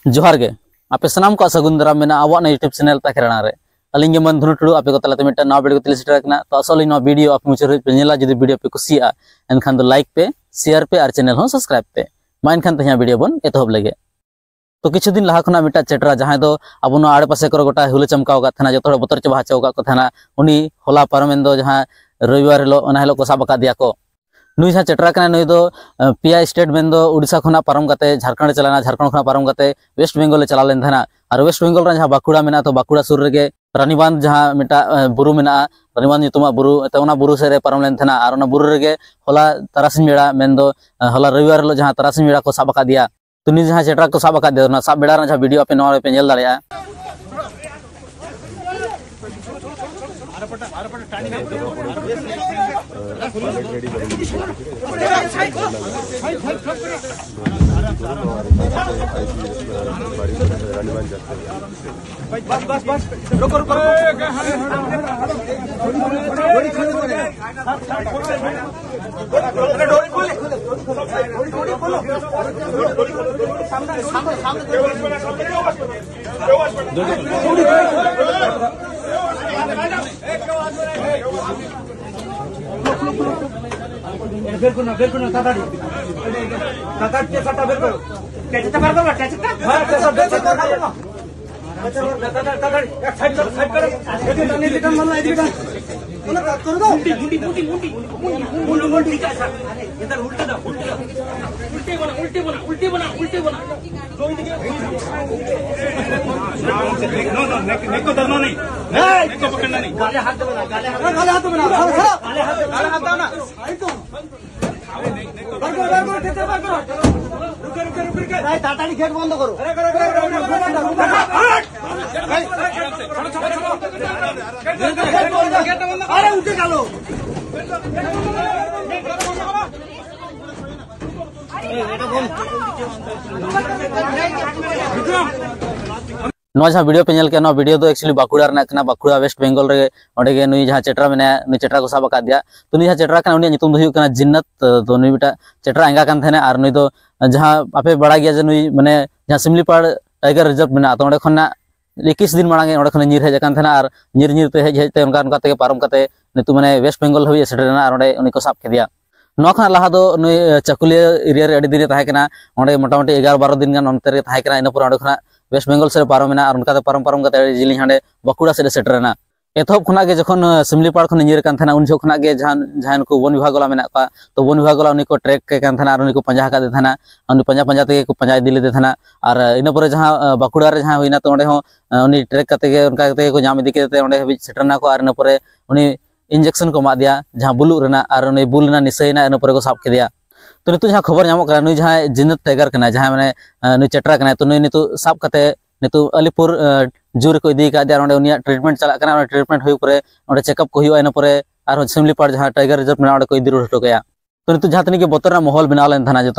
जोहार गे आपे सनाम को सगुन दाराम मेना आवा यूट्यूब चैनल तकराना रे अलिंग मन धुनु टुडू आपे को तलाते मिटा नवा वीडियो को तिल सेटर करना तो असली नवा वीडियो आप मुचर पे नेला जदी वीडियो पे कुसिया एनखान दो लाइक पे शेयर पे और चैनल हो सब्सक्राइब पे मा एनखान तहिया वीडियो बन एतहब लगे तो किछु दिन लहा खना मिटा चेटरा जहां दो अब आड़े पासे कर गोटा हुल चमकाव था जो बतर चबा चाव का उनी होला पारमेन दो जहां रविवार हिलो ओना हिलो को साब का दिया को नुई जहां चेटरा कना नुई दो पिया स्टेट मेन दो उड़ीसा खना पारम काते झारखंड चलाना झारखंड खना पारम काते वेस्ट बेंगल चला लेन थाना और वेस्ट बेंगल रा जहां बाकुड़ा मेना तो बाकुड़ा सुर रेगे रानीबांध जहां मिटा बुरु मेना रानीबांध नितुमा बुरु तो ओना बुरु से पारम लेन थाना और ओना बुरु रेगे होला तरासिन बेड़ा मेन दो होला रविवार हिलो जहां तरासिन बेड़ा को साब का दिया तो नी जहां चेटरा को साब का दिया ना साब बेड़ा रा जहां वीडियो पे नवा पे नेल दाड़िया बस बस बस रुको रुको बेर ताताड़ी के सट्टा बेर करो कैसे मार दो कैसे हां कैसे बेर करो ताताड़ी एक साइड करो एक नहीं दिखा मन नहीं दिखा बोला कर दो मुंडी कैसा इधर उल्टे बना दो ही दिखे नो नेक को धरना नहीं नेक को पकड़ना नहीं गाले हाथ बना ना आई तो ताताड़ी खेत बंद करो अरे उठे चलो नवा वीडियो पे के वीडियो तो एक्चुअली बाकुड़ा रना बाकुड़ा वेस्ट बेंगल रे ओडे गे नुई जहां चेटरा मेना नुई चेटरा को साब का दिया तो नुई जहां चेटरा कना उनी नितुम दो हुई कना जिन्नत तो नुई बेटा चेटरा एंगा कान थेना और नुई दो जहां आपे बड़ा गया जे नुई माने जहां सिमलीपाड़ टाइगर रिजर्व मेना तो ओडे खना 21 दिन मांगे ओडे खना नीर हेज कान थेना और नीर ते हेजते उनका ते पारम काते नितु माने वेस्ट बेंगल हबी सेटरना और ओडे उनी को साब के दिया नवा खना लहा दो नुई चकुलिया एरिया रे अडी दिन ताहे कना ओडे मोटामोटी 11-12 दिन गान ओनते रे ताहे कना इन पर ओडे खना वेस्ट बेंगल से पारमेना और उनका पारम जिली हाँ बाकुड़ा से सेटरना एतहब खुना के जखन सिमलीपाड़ खन नीर कान उन जो खुना के जहां को वन विभाग वाला मेना तो वन विभाग वाला उनी को ट्रैक के कान और उनी को पंजा का देना उनी पंजा ते को पंजा इदी लेते थाना और इन पर जहां बाकुड़ा रे जहां हुईना तो ओंडे हो उनी ट्रैक काते के उनका को जाम इदी के ओंडे हबी सेटरना को और इन पर उनी इंजेक्शन को मा दिया जहां बुलु रेना और उनी बुल ना निसैना इन पर को साब के दिया तो नितु जहां खबर नामो नुई जहां जिन्नत टाइगर कना जहां माने नुई चेटरा कना तो नुई नितु साब कते नितु अलीपुर जूर को इदी का दिया ओंडे उनिया ट्रीटमेंट चला कना ट्रीटमेंट हुई परे ओंडे चेकअप को हुआ इन परे और सिमलीपाड़ जहां टाइगर रिजर्व में ओंडे को इदी रोटो गया तो नितु जहां तनी के बतर माहौल बना लेन थाना जो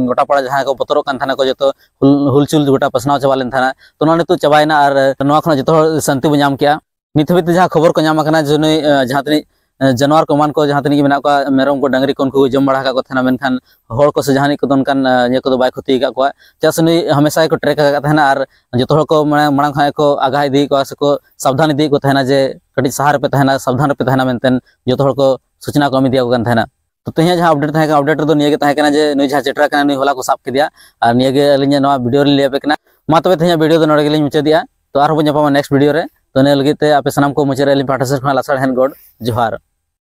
गोटा पाड़ा जहां को बतरो कान थाना को जो हुलचुल गोटा पसनाव चबा लेन थाना तो ना नितु चबायना और नवा खना जो शांति बो नाम किया नित हबी जहां खबर को नाम कना जो नुई जहां तनी जानवर को मान को जहां तनी मेना को मेरम को डांगरी को जम बड़ा को थाना मेनखान हर को से जहानी को दोनकान ये को बाय क्षति का को चस नुई हमेशा को ट्रैक का थाना और जो को मांग खाए को आगा इदी को से को सावधान इदी को थाना जे कटी सहार पे थाना सावधान पे थाना मेनतेन जो को सूचना को दिया को थाना तो तहिया जहां अपडेट था अपडेट दो निये के था जे नुई जहां चेटरा कना नुई होला को साब के दिया और निये के अलिnya नवा वीडियो रे ले पे कना मा तबे तहिया वीडियो दो नडे गेलिन मुचे दिया तो आर हो जपा नेक्स्ट वीडियो रे तो ने लगिते आपे सनाम को मुचे रे पाठा से खना लासड़ हेन गॉड जोहार।